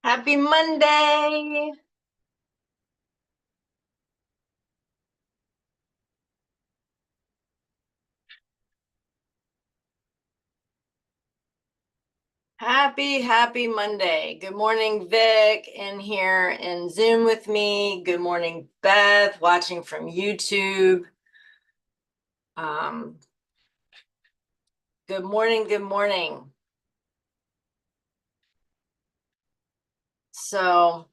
Happy Monday. Happy Monday. Good morning, Vic, in here in Zoom with me. Good morning, Beth, watching from YouTube. Um, good morning. So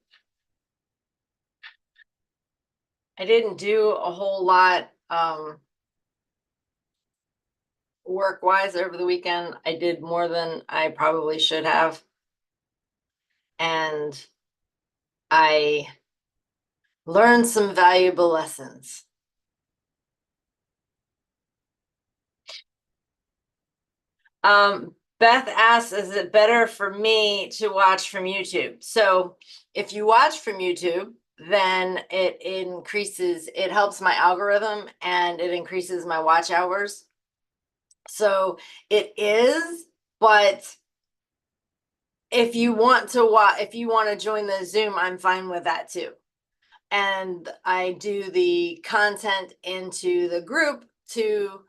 I didn't do a whole lot work-wise over the weekend. I did more than I probably should have. And I learned some valuable lessons. Beth asks, is it better for me to watch from YouTube? So if you watch from YouTube, then it helps my algorithm and it increases my watch hours. So it is, but if you want to join the Zoom, I'm fine with that too. And I do the content into the group to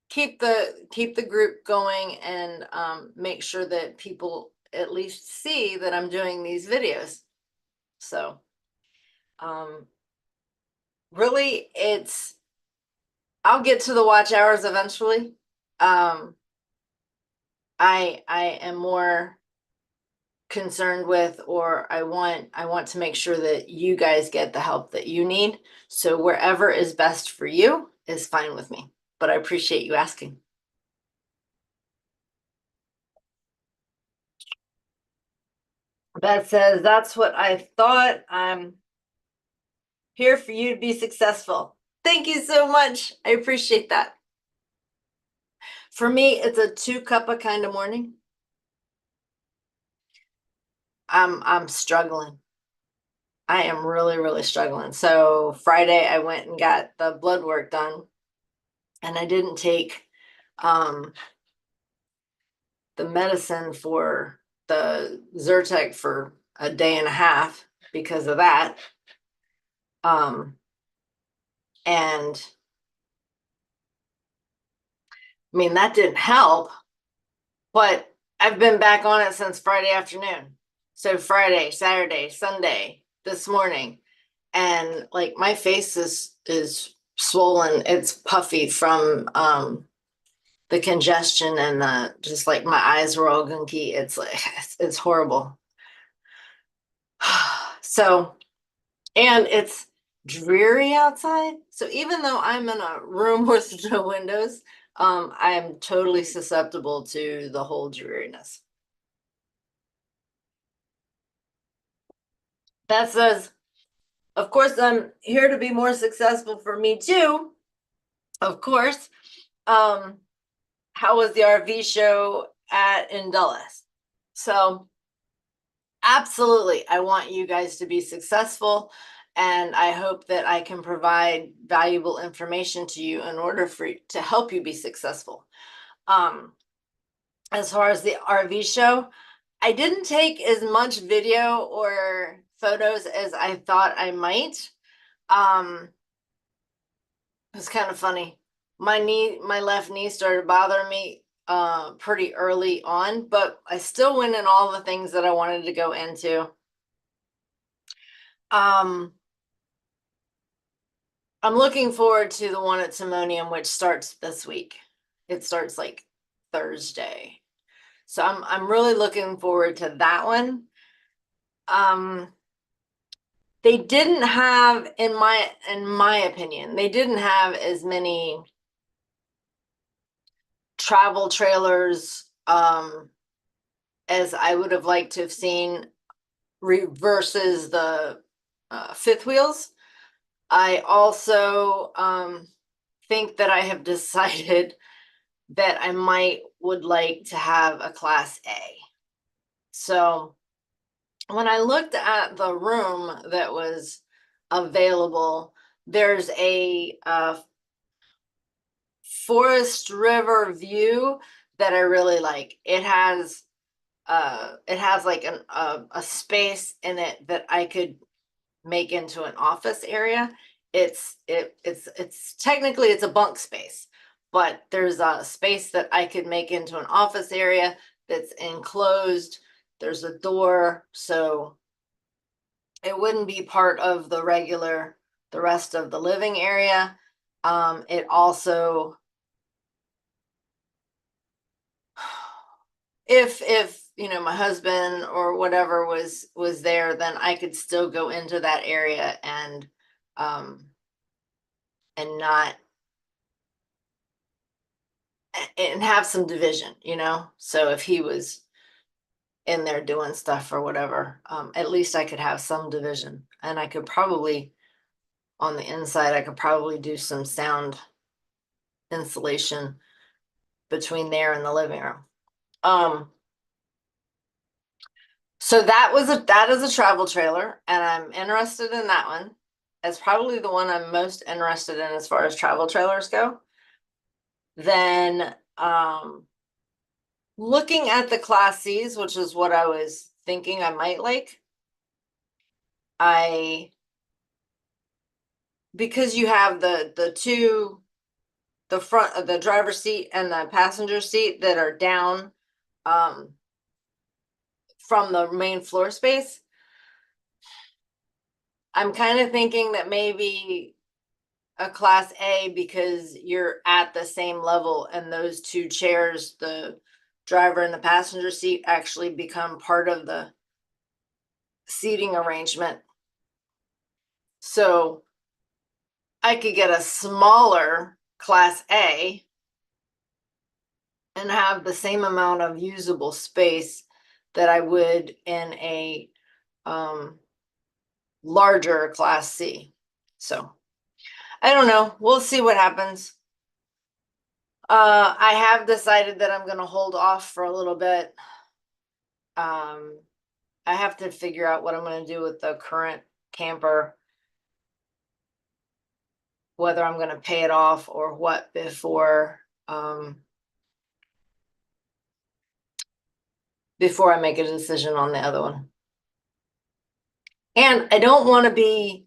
keep the group going and make sure that people at least see that I'm doing these videos. So really I'll get to the watch hours eventually. I am more concerned with, or I want to make sure that you guys get the help that you need. So wherever is best for you is fine with me, but I appreciate you asking. That says, that's what I thought. I'm here for you to be successful. Thank you so much. I appreciate that. For me, it's a 2 cuppa kind of morning. I'm struggling. I am really struggling. So Friday I went and got the blood work done, and I didn't take the medicine for the Zyrtec for a day and a half because of that. And I mean, that didn't help, but I've been back on it since Friday afternoon. So Friday, Saturday, Sunday, this morning, and like my face is swollen. It's puffy from the congestion and just like my eyes were all gunky. It's like it's horrible. So, and it's dreary outside. So even though I'm in a room with no windows, I am totally susceptible to the whole dreariness. That says, of course, I'm here to be more successful for me too. Of course. How was the RV show in Dulles? So absolutely, I want you guys to be successful, and I hope that I can provide valuable information to you in order to help you be successful. As far as the RV show, I didn't take as much video or photos as I thought I might. It's kind of funny. My left knee started bothering me pretty early on, but I still went in all the things that I wanted to go into. I'm looking forward to the one at Timonium, which starts this week. It starts like Thursday. So I'm really looking forward to that one. They didn't have, in my opinion, they didn't have as many travel trailers as I would have liked to have seen versus the fifth wheels. I also think that I have decided that I would like to have a class A. So when I looked at the room that was available, there's a Forest River view that I really like. It has it has like a space in it that I could make into an office area. It's technically it's a bunk space, but there's a space that I could make into an office area that's enclosed. There's a door, so it wouldn't be part of the rest of the living area. It also, if my husband or whatever was there, then I could still go into that area um and not and have some division, so if he was in there doing stuff or whatever, at least I could have some division, and I could probably, on the inside, I could probably do some sound insulation between there and the living room. So that is a travel trailer, and I'm interested in that one. It's probably the one I'm most interested in as far as travel trailers go. Then looking at the Class Cs, which is what I was thinking I might like, because you have the front of the driver's seat and the passenger seat that are down from the main floor space, I'm kind of thinking that maybe a Class A, because you're at the same level, and those two chairs, the driver and the passenger seat, actually become part of the seating arrangement. So I could get a smaller Class A and have the same amount of usable space that I would in a larger Class C. So I don't know. We'll see what happens. I have decided that I'm going to hold off for a little bit. I have to figure out what I'm going to do with the current camper, whether I'm going to pay it off or what before I make a decision on the other one. And I don't want to be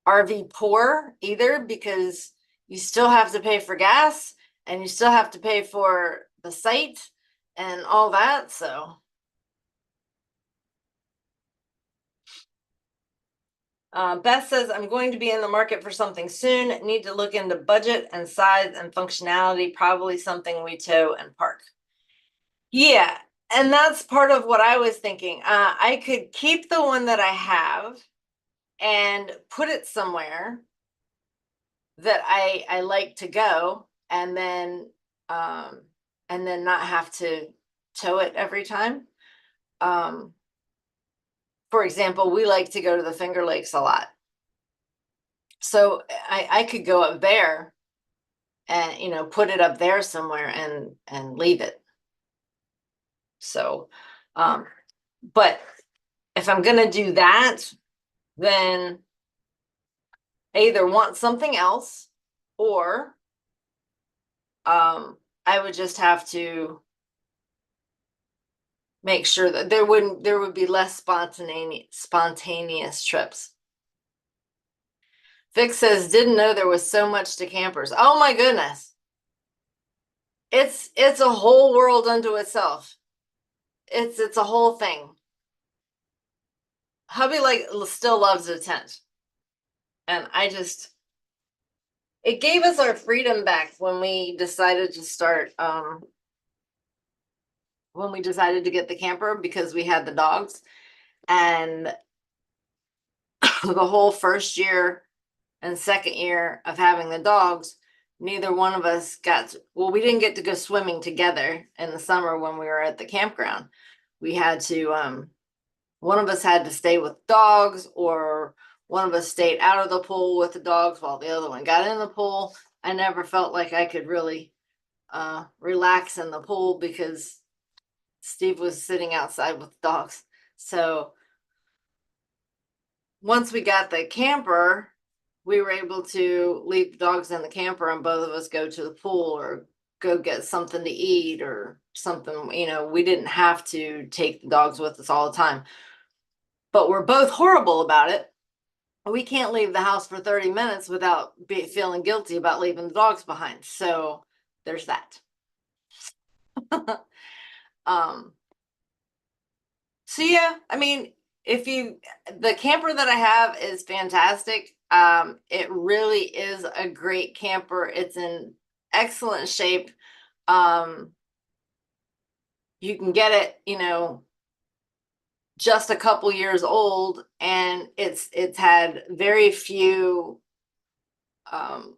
RV poor either, because you still have to pay for gas and you still have to pay for the site and all that. So Beth says, I'm going to be in the market for something soon. Need to look into budget and size and functionality, probably something we tow and park. Yeah, and that's part of what I was thinking. I could keep the one that I have and put it somewhere that I like to go, and then not have to tow it every time. For example, we like to go to the Finger Lakes a lot. So I could go up there and put it up there somewhere and leave it. So but if I'm gonna do that, then I either want something else, or I would just have to make sure that there would be less spontaneous trips. Vic says, didn't know there was so much to campers. Oh my goodness. It's a whole world unto itself. It's a whole thing. Hubby still loves a tent. And it gave us our freedom back when we decided to start when we decided to get the camper, because we had the dogs, and the whole first year and second year of having the dogs, neither one of us we didn't get to go swimming together in the summer when we were at the campground. We had to one of us had to stay with dogs, or one of us stayed out of the pool with the dogs while the other one got in the pool. I never felt like I could really relax in the pool because Steve was sitting outside with the dogs. So once we got the camper, we were able to leave the dogs in the camper and both of us go to the pool or go get something to eat or something, you know, we didn't have to take the dogs with us all the time. But we're both horrible about it. We can't leave the house for 30 minutes without feeling guilty about leaving the dogs behind. So there's that. So yeah, I mean, the camper that I have is fantastic. It really is a great camper. It's in excellent shape. You can get it, you know, just a couple years old, and it's had very few, um,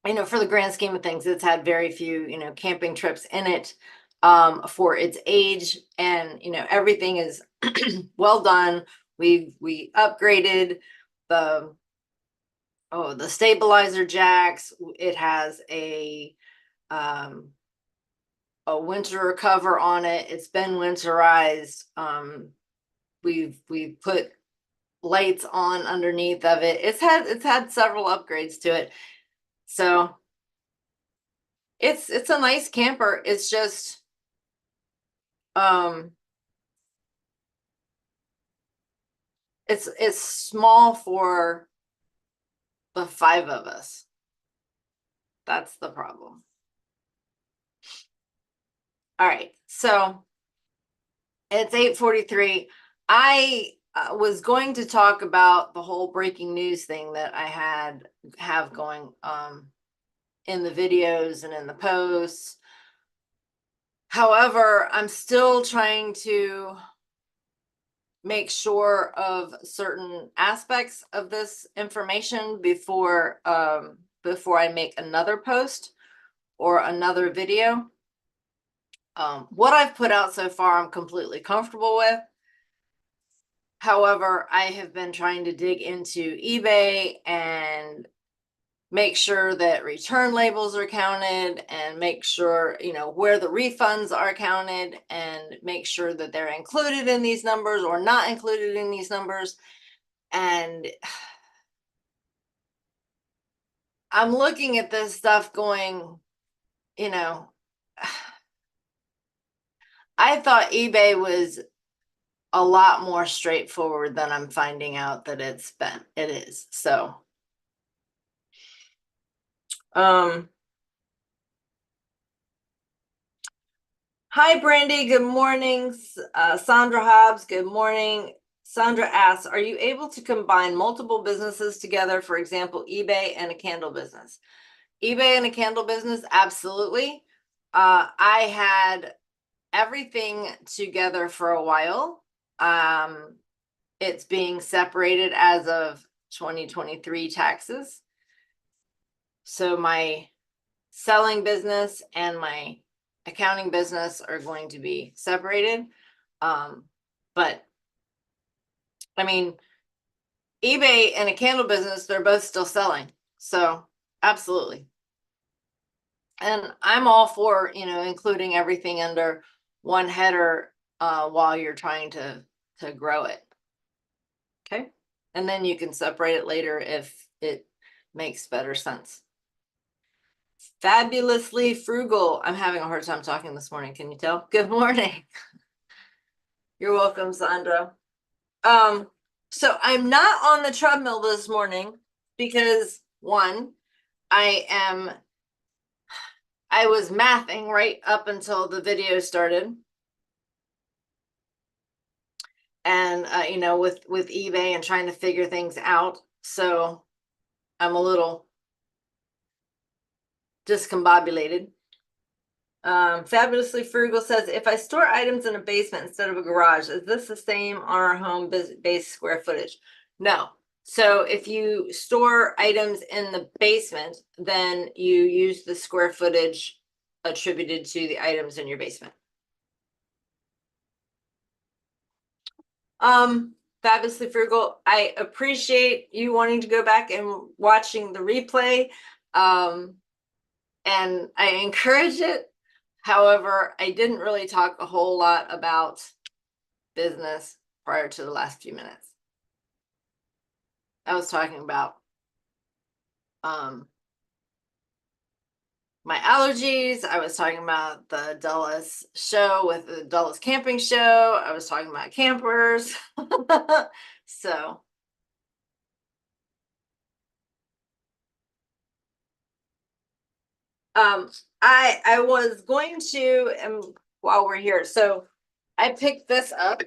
you know, for the grand scheme of things, it's had very few, you know, camping trips in it, for its age, and you know, everything is well done. We upgraded the the stabilizer jacks. It has a winter cover on it. It's been winterized. We've put lights on underneath of it. It's had several upgrades to it. So it's a nice camper. It's just um it's small for the five of us. That's the problem. All right. So it's 8:43. I was going to talk about the whole breaking news thing that I have going in the videos and in the posts. However, I'm still trying to make sure of certain aspects of this information before I make another post or another video. What I've put out so far, I'm completely comfortable with. However, I have been trying to dig into eBay and make sure that return labels are counted and make sure, you know, where the refunds are counted and make sure that they're included in these numbers or not included in these numbers. And I'm looking at this stuff going, you know, I thought eBay was a lot more straightforward than I'm finding out that it is. So, hi, Brandy. Good morning. Sandra Hobbs. Good morning. Sandra asks, are you able to combine multiple businesses together? For example, eBay and a candle business. eBay and a candle business, absolutely. I had everything together for a while. It's being separated as of 2023 taxes. So my selling business and my accounting business are going to be separated. But I mean, eBay and a candle business, they're both still selling. So absolutely. And I'm all for, you know, including everything under one header while you're trying to grow it. Okay. And then you can separate it later if it makes better sense. Fabulously frugal. I'm having a hard time talking this morning. Can you tell? Good morning. You're welcome, Sandra. So I'm not on the treadmill this morning because one, I was mathing right up until the video started. And you know, with eBay and trying to figure things out. So I'm a little discombobulated. Fabulously Frugal says, if I store items in a basement instead of a garage, is this the same on our home base square footage? No. So if you store items in the basement, then you use the square footage attributed to the items in your basement. Fabulously Frugal, I appreciate you wanting to go back and watching the replay. And I encourage it. However, I didn't really talk a whole lot about business prior to the last few minutes. I was talking about my allergies. I was talking about the Dulles show with the Dulles camping show. I was talking about campers. So I was going to, and while we're here, so I picked this up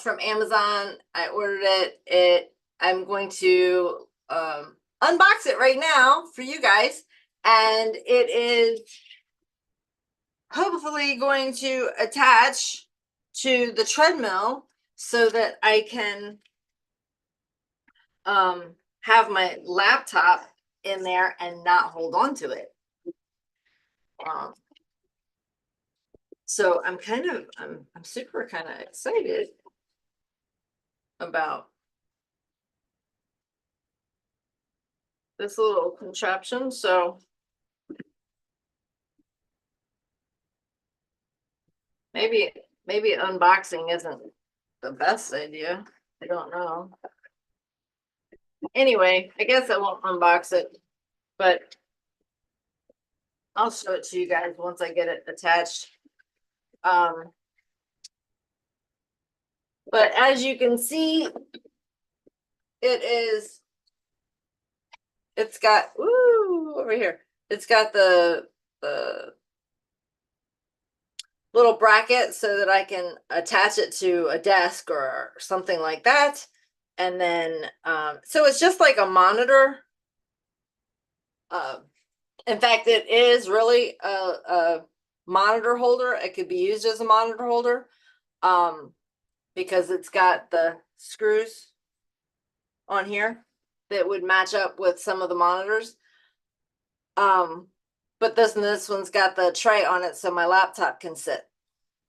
from Amazon. I ordered it. I'm going to unbox it right now for you guys, and it is hopefully going to attach to the treadmill so that I can have my laptop in there and not hold on to it. Um, so I'm super kind of excited about this little contraption. So maybe unboxing isn't the best idea. I don't know. Anyway, I guess I won't unbox it, but I'll show it to you guys once I get it attached. But as you can see, it's got, over here. It's got the little bracket so that I can attach it to a desk or something like that. And then, so it's just like a monitor. In fact, it is really a monitor holder. It could be used as a monitor holder because it's got the screws on here that would match up with some of the monitors. But this one's got the tray on it so my laptop can sit.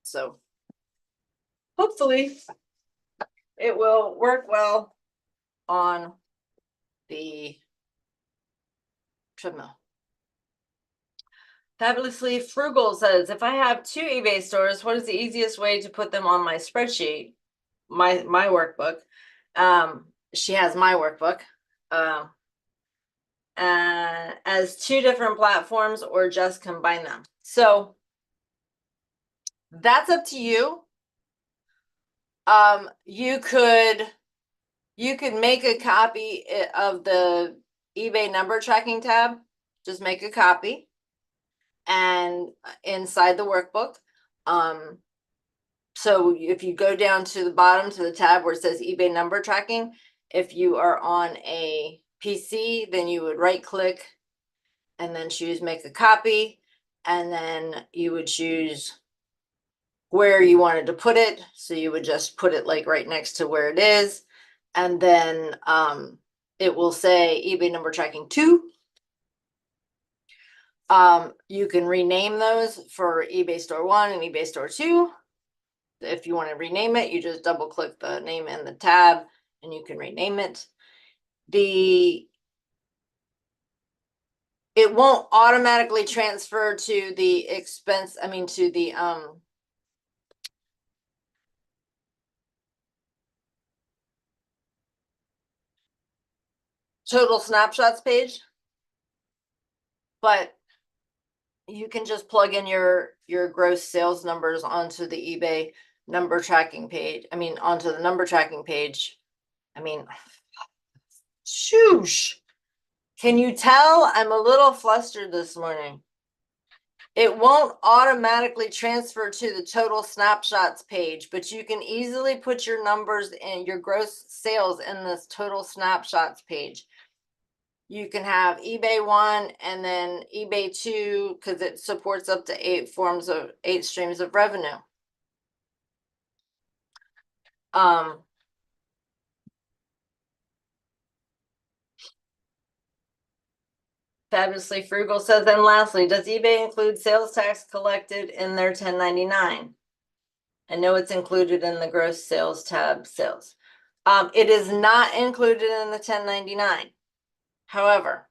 So hopefully it will work well on the treadmill. Fabulously Frugal says, if I have 2 eBay stores, what is the easiest way to put them on my spreadsheet? My workbook. She has my workbook. As 2 different platforms or just combine them. So that's up to you. You could make a copy of the eBay number tracking tab. Just make a copy and inside the workbook. So if you go down to the bottom to the tab where it says eBay number tracking, if you are on a PC, then you would right click and then choose make a copy, and then you would choose where you wanted to put it. So you would just put it like right next to where it is, and then it will say eBay number tracking 2. You can rename those for eBay store 1 and eBay store 2. If you want to rename it, you just double click the name in the tab and you can rename it. It won't automatically transfer to the expense, to the total snapshots page, but you can just plug in your gross sales numbers onto the eBay number tracking page. Onto the number tracking page. Shoosh. Can you tell I'm a little flustered this morning? It won't automatically transfer to the total snapshots page, but you can easily put your numbers in your gross sales in this total snapshots page. You can have eBay 1 and then eBay 2 because it supports up to 8 streams of revenue. Fabulously Frugal says, then lastly, does eBay include sales tax collected in their 1099? I know it's included in the gross sales tab sales. It is not included in the 1099. However,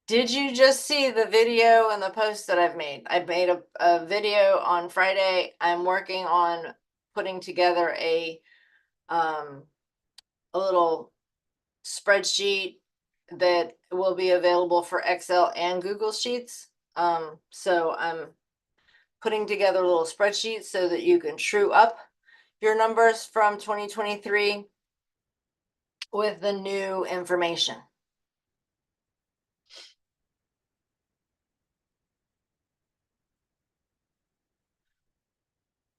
did you just see the video and the post that I've made? I've made a video on Friday. I'm working on putting together a little spreadsheet that will be available for Excel and Google Sheets. So I'm putting together little spreadsheets so that you can true up your numbers from 2023 with the new information.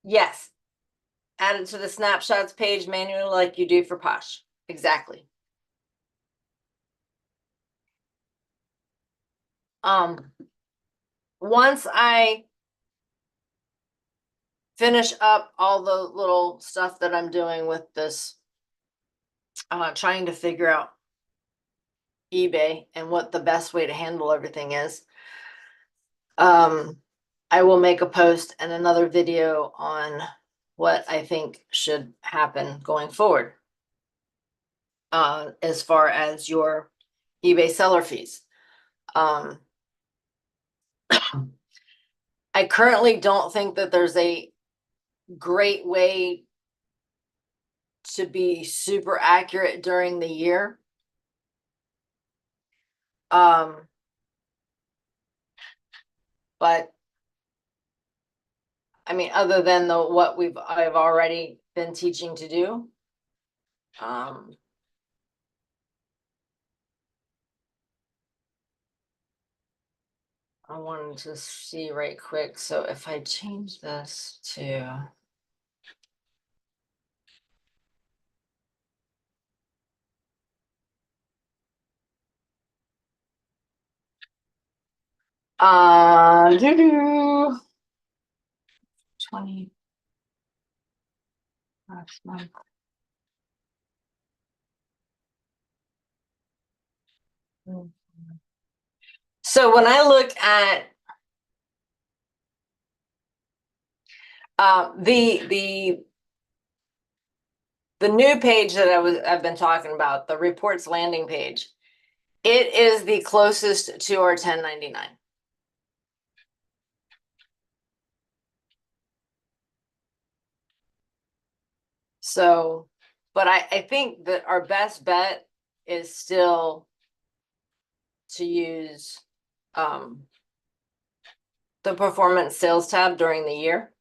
Yes, add it to the snapshots page manually like you do for Posh. Exactly. Once I finish up all the little stuff that I'm doing with this, trying to figure out eBay and what the best way to handle everything is, I will make a post and another video on what I think should happen going forward, as far as your eBay seller fees. I currently don't think that there's a great way to be super accurate during the year. But I mean, other than what I've already been teaching to do. I wanted to see right quick. So if I change this to doo-doo, 20 last month. So when I look at the new page that I've been talking about, the reports landing page, it is the closest to our 1099. So, but I think that our best bet is still to use the performance sales tab during the year.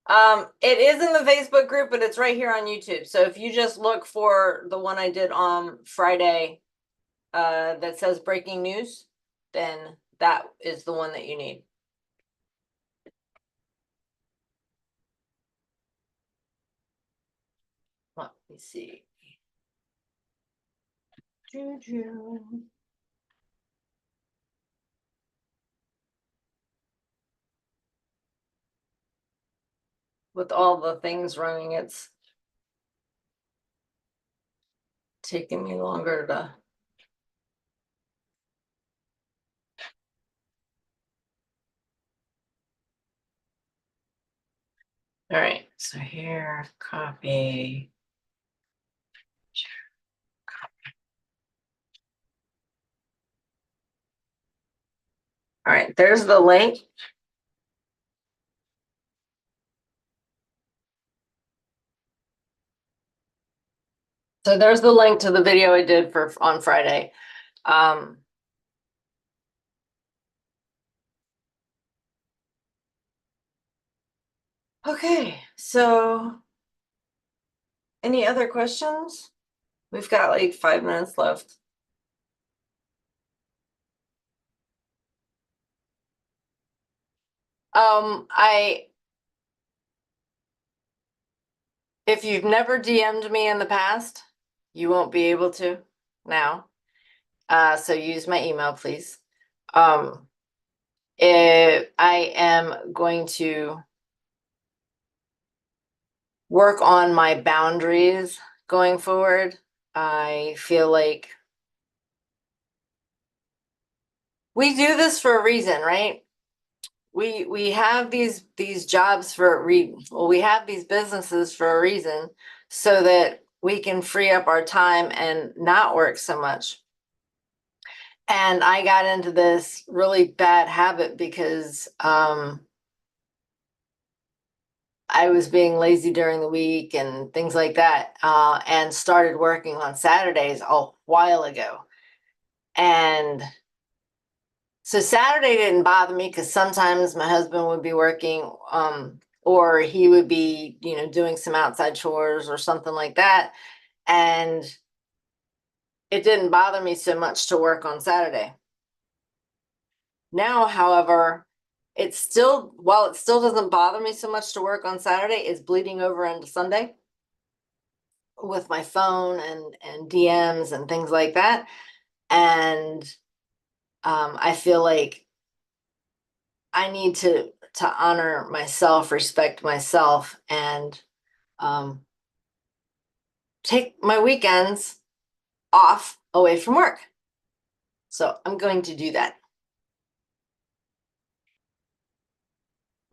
It is in the Facebook group, but it's right here on YouTube. So if you just look for the one I did on Friday, that says breaking news, then that is the one that you need. Let me see. With all the things running, it's taking me longer to. All right, so here, copy. All right, there's the link. So there's the link to the video I did on Friday. Okay, so any other questions? We've got like 5 minutes left. If you've never DM'd me in the past, you won't be able to now. So use my email, please. If I am going to work on my boundaries going forward, I feel like we do this for a reason, right? We have these jobs for we have these businesses for a reason, so that we can free up our time and not work so much. And I got into this really bad habit because I was being lazy during the week and things like that, and started working on Saturdays a while ago. And so Saturday didn't bother me because sometimes my husband would be working, or he would be, doing some outside chores or something like that. And it didn't bother me so much to work on Saturday. Now, however, while it still doesn't bother me so much to work on Saturday, it's bleeding over into Sunday with my phone and DMs and things like that. And I feel like I need to honor myself, respect myself, and um, take my weekends off away from work. So I'm going to do that.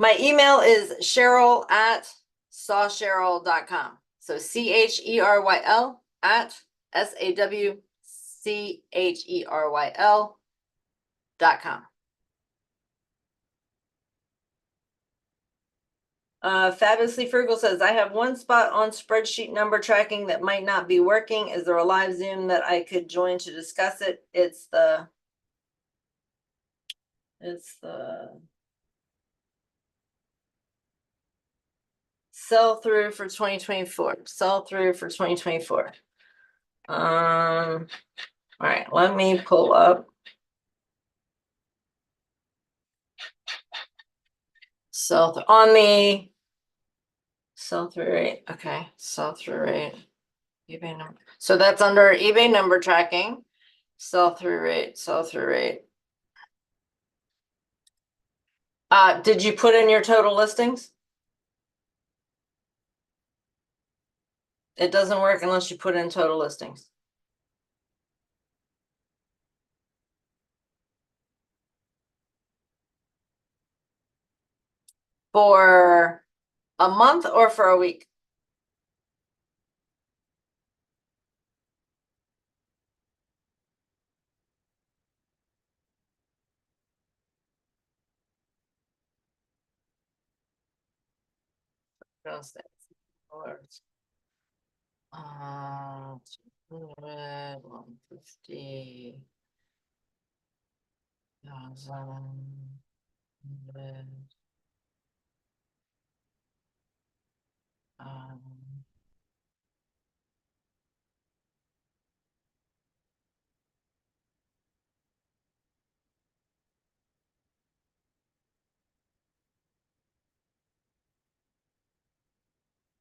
My email is cheryl@sawcheryl.com. So CHERYL at SAWCHERYL.com. Fabulously Frugal says, I have one spot on spreadsheet number tracking that might not be working. Is there a live Zoom that I could join to discuss it? It's the sell through for 2024. Sell through for 2024. All right, let me pull up. On the sell-through rate. Okay, sell-through rate. eBay number. So that's under eBay number tracking. Sell-through rate, sell-through rate. Did you put in your total listings? It doesn't work unless you put in total listings. For a month or for a week? Uh, 150,000. Um,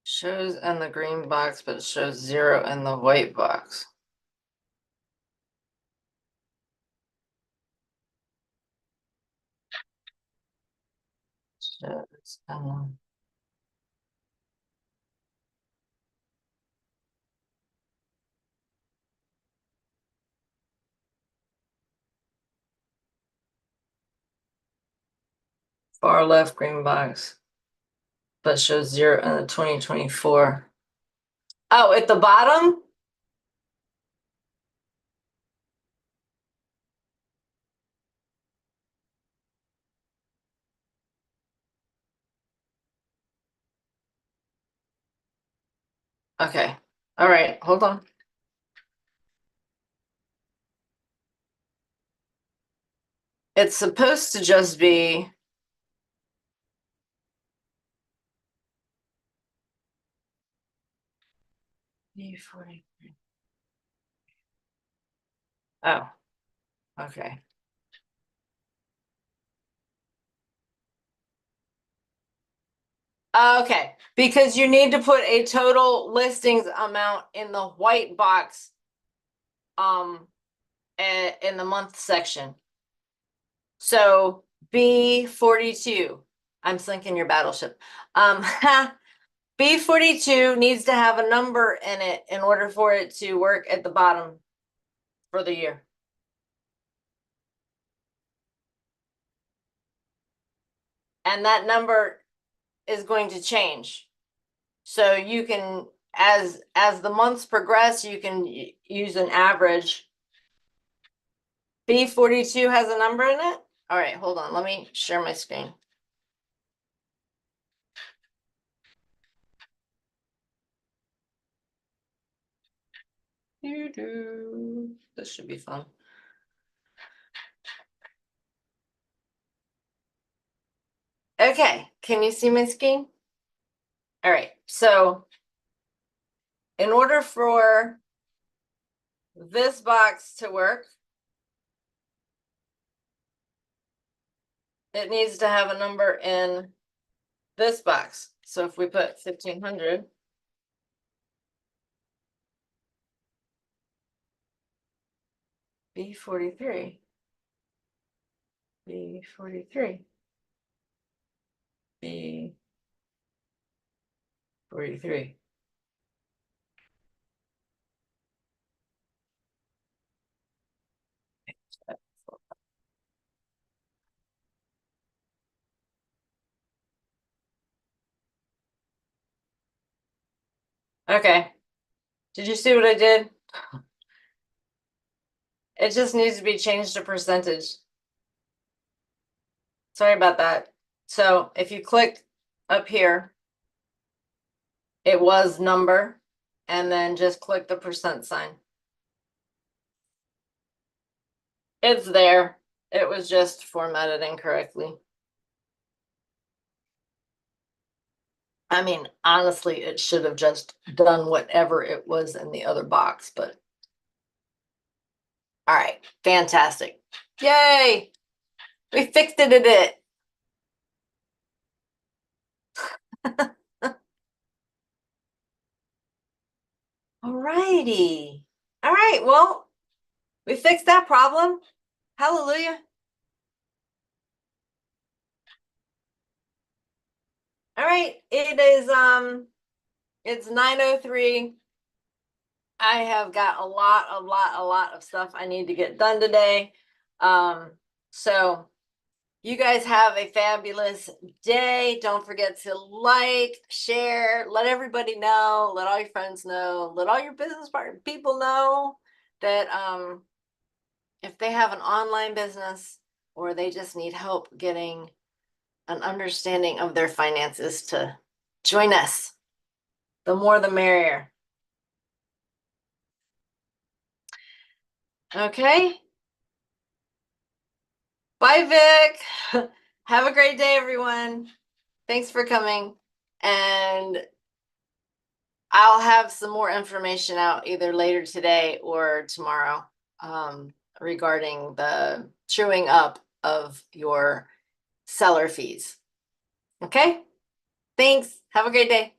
shows in the green box, but it shows 0 in the white box. Shows far left green box, but shows 0 in the 2024. Oh, at the bottom? Okay. All right. Hold on. It's supposed to just be E40. Oh, okay. Okay, because you need to put a total listings amount in the white box, in the month section. So B42, I'm sinking your battleship. B42 needs to have a number in it in order for it to work at the bottom for the year. And that number is going to change. So you can, as the months progress, you can use an average. B42 has a number in it? All right, hold on. Let me share my screen. This should be fun. Okay, can you see my screen? All right, so in order for this box to work, it needs to have a number in this box. So if we put 1500, B43, B43, B43. Okay, did you see what I did? It just needs to be changed to percentage. Sorry about that. So if you click up here, it was number, and then just click the percent sign. It's there. It was just formatted incorrectly. I mean, honestly, it should have just done whatever it was in the other box, but all right, fantastic. Yay! We fixed it. All righty. All right, well, we fixed that problem. Hallelujah. All right, it is it's 9:03. I have got a lot of stuff I need to get done today. So you guys have a fabulous day. Don't forget to like, share, let everybody know, let all your friends know, let all your business partner people know that if they have an online business or they just need help getting an understanding of their finances, to join us. The more the merrier. Okay. Bye, Vic. Have a great day, everyone. Thanks for coming. And I'll have some more information out either later today or tomorrow regarding the truing up of your seller fees. Okay? Thanks. Have a great day.